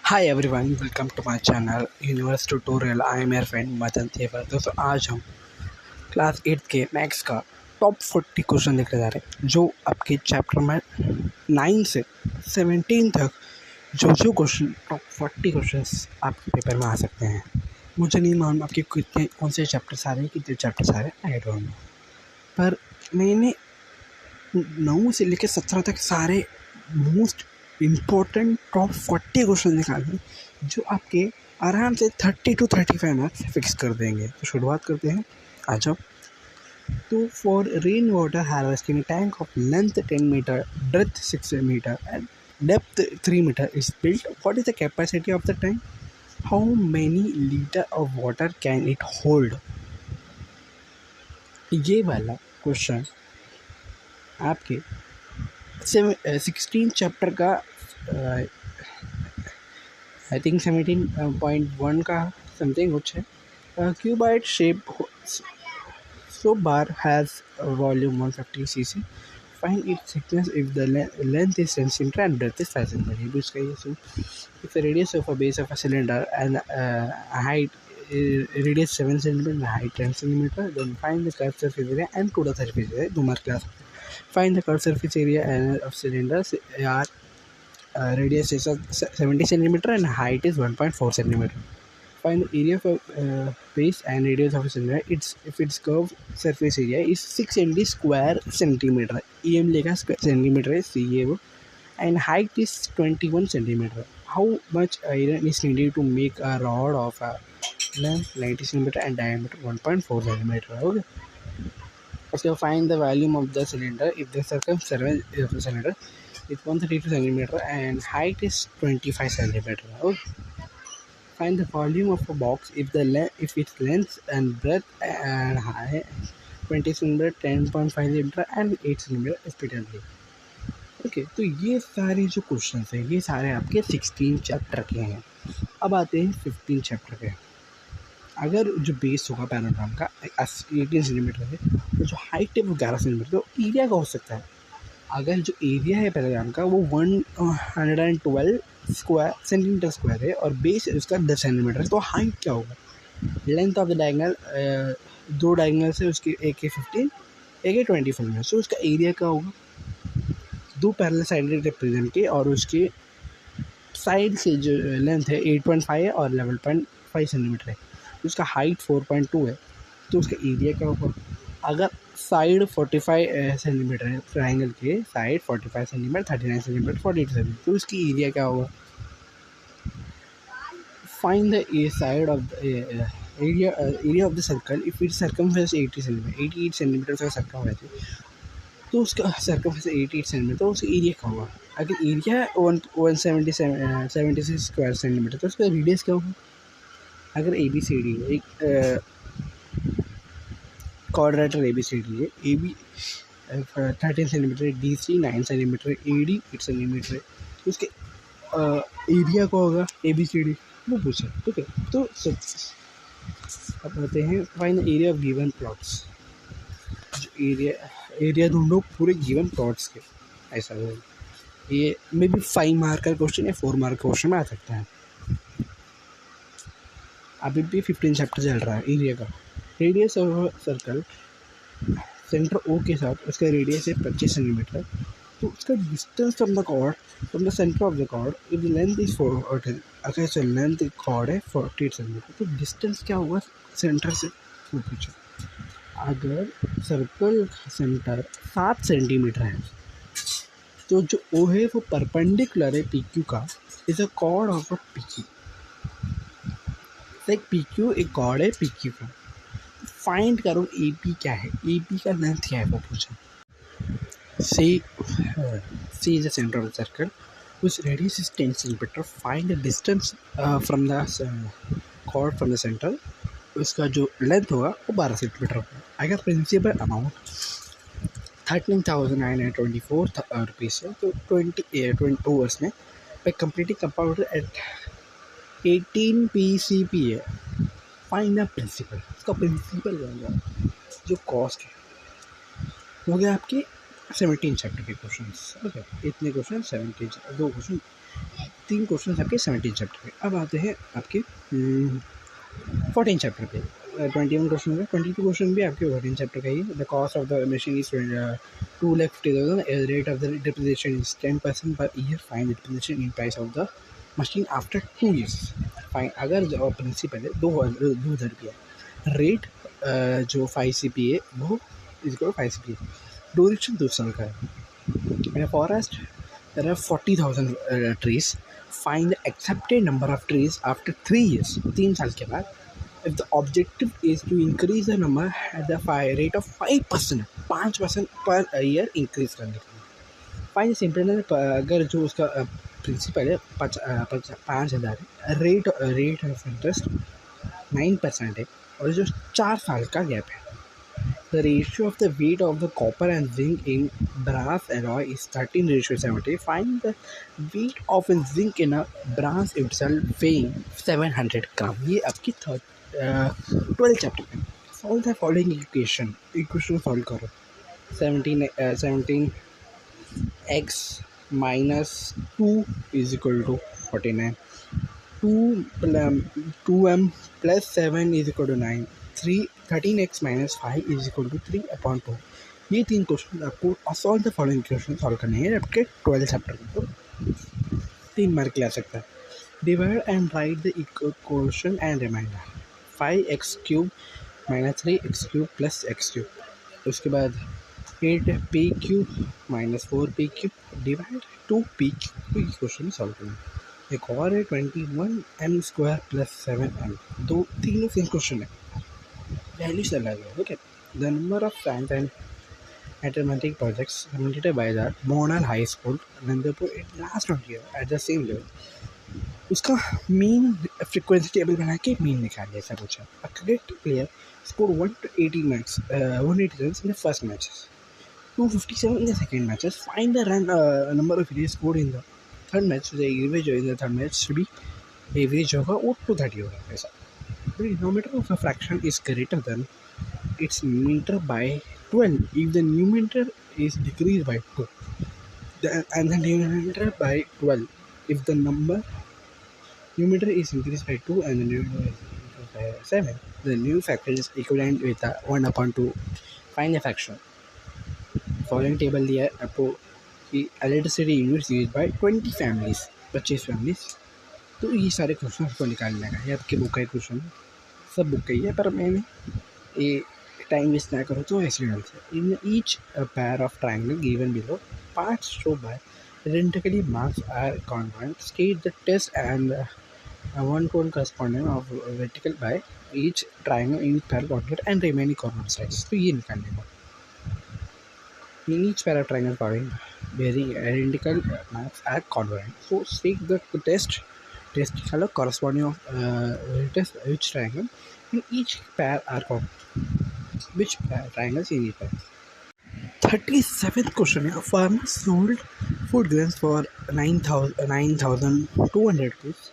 Hi everyone, welcome to my channel universe tutorial. I am your friend Madan Tewar. दोस्तों, आज हम class 8 के maths का टॉप 40 क्वेश्चन देखने जा रहे हैं, जो आपके चैप्टर में 9 से 17 तक जो क्वेश्चन टॉप 40 क्वेश्चन आपके पेपर में आ सकते हैं। मुझे नहीं मालूम आपके कितने कौन से चैप्टर्स आ रहे हैं, कितने चैप्टर्स आ रहे हैं, आई डोंट नो। पर मैंने 9 से लेकर 17 तक सारे मोस्ट इम्पोर्टेंट टॉप 40 क्वेश्चन निकाले जो आपके आराम से 30 to 35 मार्क्स फिक्स कर देंगे। तो शुरुआत करते हैं। आ जाओ। तो for rain water harvesting tank of length 10 metre, breadth 6 metre and depth 3 metre is built, what is the capacity of the tank? How many litre of water can it hold? ये वाला क्वेश्चन आपके 16 chapter का I think 17.1 का something कुछ है। Cuboid shape so bar has a volume 150 cc. Find its thickness if the length is 10 cm and breadth is 5 cm. ये भी उसका ही है। If the radius of a base of a cylinder and height radius 7 cm and height 10 cm, then find the curved surface area and total surface area. दो mark class. Find the curved surface area of cylinders are radius is 70 cm and height is 1.4 cm. Find the area of base and radius of a cylinder. If its curved surface area is 6 cm square centimeter, EM लेगा centimeter है, CA वो, and height is 21 centimeter. How much iron is needed to make a rod of a length 90 centimeter and diameter 1.4 centimeter? Okay. So find the volume of the cylinder if the circumference of the cylinder is 132 centimeter and height is 25 centimeter. Okay. Find the volume of a box if its length and breadth and height 20 cm, 10.5 cm and 8 cm respectively. Okay, तो ये सारे जो question हैं ये सारे आपके 16 chapter के हैं। अब आते हैं 15 चैप्टर पे। अगर जो बेस होगा पैराग्राम का 18 सेंटीमीटर है, तो जो हाइट है वो 11 सेंटीमीटर, तो एरिया का हो सकता है। अगर जो एरिया है पैराग्राम का वो 112 स्क्वायर सेंटीमीटर स्क्वायर है और बेस उसका 10 सेंटीमीटर है, तो हाइट क्या होगा? लेंथ ऑफ द डायगोनल, दो डायगोनल से उसकी एक के 15 एक के 25 मिनट, तो उसका एरिया क्या होगा? दो पैरेलल साइड रिप्रेजेंट के और उसके साइड से जो लेंथ है 8.5 है और 11.5 सेंटीमीटर है, तो उसका हाइट 4.2 है, तो उसका एरिया क्या होगा? अगर साइड 45 सेंटीमीटर है, ट्राइंगल के साइड 45 सेंटीमीटर, 39 सेंटीमीटर, 42 सेंटीमीटर, तो उसकी एरिया क्या होगा? Find the side of area of the circle if it circumference 80 centimetre, 88 centimetre का सर्कमफेरेंस है, तो उसका सर्कमफेरेंस 88 सेंटीमीटर, तो उसका एरिया क्या होगा? अगर एरिया 176 स्क्वायर सेंटीमीटर, तो उसका रेडियस क्या होगा? अगर ABCD एक क्वाड्रेटर ABCD है, AB 13 centimetre, DC 9 centimetre, AD 8 centimetre है, तो उसके एरिया का होगा ABCD वो पूछा। ठीक है, तो अब आते हैं find area of given plots. जो एरिया ढूंढो पूरे गिवन प्लॉट्स के, ऐसा है। ये मे बी 5 मार्क का क्वेश्चन या 4 मार्क का क्वेश्चन में आ सकता है। अभी भी 15 चैप्टर चल रहा है एरिया का। Radius of circle centre O के साथ उसका रेडियस है 25 सेंटीमीटर, तो उसका distance from the chord from the centre of the chord if the length is 4, अगर जो लेंथ कॉर्ड है 48 सेंटीमीटर, तो डिस्टेंस क्या होगा सेंटर से? वो पूछो। अगर सर्कल का सेंटर 7 सेंटीमीटर है, तो जो O है वो परपेंडिकुलर है PQ का, is a cord of a PQ। Like PQ एक कॉर्ड है PQ का। फाइंड करो AP क्या है, AP का लेंथ क्या है वो पूछा। C is the center of the circle whose radius is 10 centimeter. Find the distance from the chord from the center. उसका जो लेंथ होगा वो 12 सेंटीमीटर होगा। अगर प्रिंसिपल अमाउंट 13,924 रुपीज़ है, तो 22 आवर्स में by completing compound at 18 PCP है। फाइंड द प्रिंसिपल, उसका प्रिंसिपल होगा जो कॉस्ट है। हो गया आपके 17 चैप्टर के क्वेश्चन। ओके, इतने क्वेश्चन 17, दो क्वेश्चन 3 क्वेश्चन आपके 17 चैप्टर पे। अब आते हैं आपके 14 चैप्टर पे। 21 क्वेश्चन है, 22 क्वेश्चन भी आपके 14 चैप्टर का ही है। The cost of the machine is 2,50,000, rate of the depreciation is 10% per year, find the depreciation in price of the machine after 2 years। Fine, अगर जो प्रिंसिपल है 2,000 रुपया, रेट जो 5 CPA वो इसको 5 CPA, ड्यूरेशन 2 साल का है। In a forest, there are 40,000 trees. Find the accepted number of trees after 3 years. 3 साल के बाद. If the objective is to increase the number at the rate of 5%, 5% per year increase करने के लिए. Find the simple अगर जो उसका principal है 5,000 है, रेट ऑफ इंटरेस्ट 9% है और जो 4 साल का गैप है. The ratio of the weight of the copper and zinc in brass alloy is 13:70. Find the weight of a zinc in a brass itself weighing 700 gram. ये आपकी 12th चैप्टर में. Solve the following equation. Equation solve करो. 17x minus 2 is equal to 49. 2m plus 7 is equal to 9. 13x minus 5 is equal to 3/2. ये 3 question आपको solve the following question solve करने हैं आपके 12 chapter में, तो 3 मार्क ले आ सकता है. Divide and write the equation and remainder. 5x³ minus 3x³ plus x³. उसके बाद 8p³ minus 4p³ divide 2p³ question solve करना. एक और है 21m² प्लस 7m. तीनों सेम क्वेश्चन है, वैल्यूज अलग है. Okay. The number of science and mathematics projects submitted by the Monal High School, Nandapur, in last 20 years at the same level. उसका mean frequency table बना के mean निकाल ऐसा पूछा. A cricket player score 180 runs in the first matches, 257 in the second matches. Find the run number of runs scored in the third match. The average in the third match should be average होगा और 230 होगा ऐसा. The denominator of a fraction is greater than its numerator by 12 if the numerator is decreased by 2, and the denominator by 12 if the numerator is increased by 2 and the numerator is increased by 7. The new factor is equivalent with 1/2. Find the fraction. Following table दिया है आपको कि electricity units used by 20 families, 25 families. तो ये सारे question आपको निकालने का है. आपके बुक का क्वेश्चन सब बुक का ही है, पर मैंने ये टाइम वेस्ट ना करो तो ऐसे डाल से. In each pair of triangle given below, parts show by identically marks are congruent. State the test and one cone corresponding of vertical by each triangle in pair quadrant and remaining corner sides. तो ये निकालने को. In each pair of triangle bearing identical marks are congruent. So state the test color corresponding of test which triangle in each pair are congruent. Which triangles in each pair. 37th question है. Farmer sold food grains for 9,200 rupees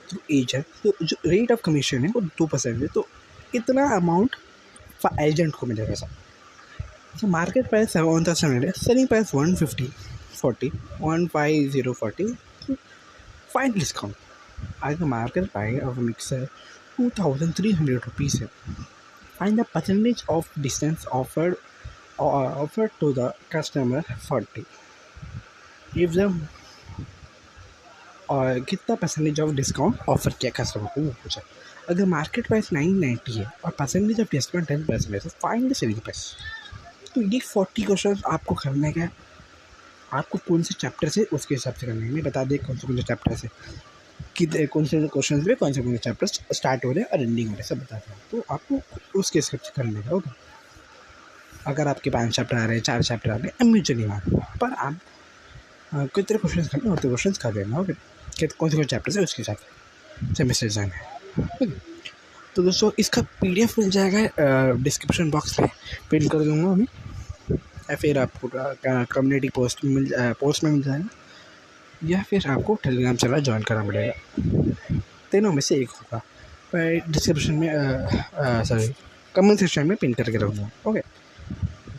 through agent. तो जो rate of commission है वो 2% है, तो इतना amount agent को मिलेगा sir. So market price 1,700, selling price 150, 15040. Find discount. As the market price of a mixer 2,300 rupees है. Find the percentage of distance offered to the customer 40. If the कितना percentage of discount offer किया customer को वो पूछा. अगर market price 990 है और percentage of discount 10% है, तो फाइंड द सेलिंग प्राइस. तो ये 40 क्वेश्चन आपको करने का है. आपको कौन से चैप्टर से उसके हिसाब से करने में बता दें कौन से चैप्टर से कि कौन से क्वेश्चन में कौन से चैप्टर स्टार्ट हो रहे हैं और एंडिंग हो रहे हैं, सब बताते हैं. तो आपको उसके हिसाब से करने का होगा. अगर आपके 5 चैप्टर आ रहे हैं, 4 चैप्टर आ रहे हैं, म्यूचुअली मार्क, पर आप कितने क्वेश्चन करने उतने क्वेश्चन कर देना. ओके. कौन से चैप्टर है उसके हिसाब से मैसेज आना है. तो दोस्तों इसका PDF मिल जाएगा डिस्क्रिप्शन बॉक्स में, पिन कर दूँगा अभी, या फिर आपको कम्युनिटी पोस्ट में मिल जाएगा, या फिर आपको टेलीग्राम चैनल ज्वाइन करना पड़ेगा. तीनों में से एक होगा. मैं डिस्क्रिप्शन में कमेंट सेक्शन में पिन करके रखूँगा. ओके.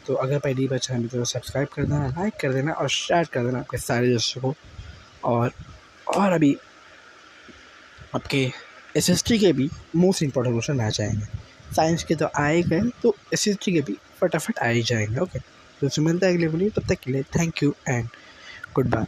तो अगर पहली बार चैनल तो सब्सक्राइब कर देना, लाइक कर देना और शेयर कर देना आपके सारे दोस्तों को. और और अभी आपके एसएसटी के भी मोस्ट इम्पोर्टेंट क्वेश्चन आ जाएंगे। साइंस के तो आए गए, तो एसएसटी के भी फटाफट आ ही जाएंगे। ओके, तो मिलता है अगले वीडियो, तब तक के लिए thank you and good bye.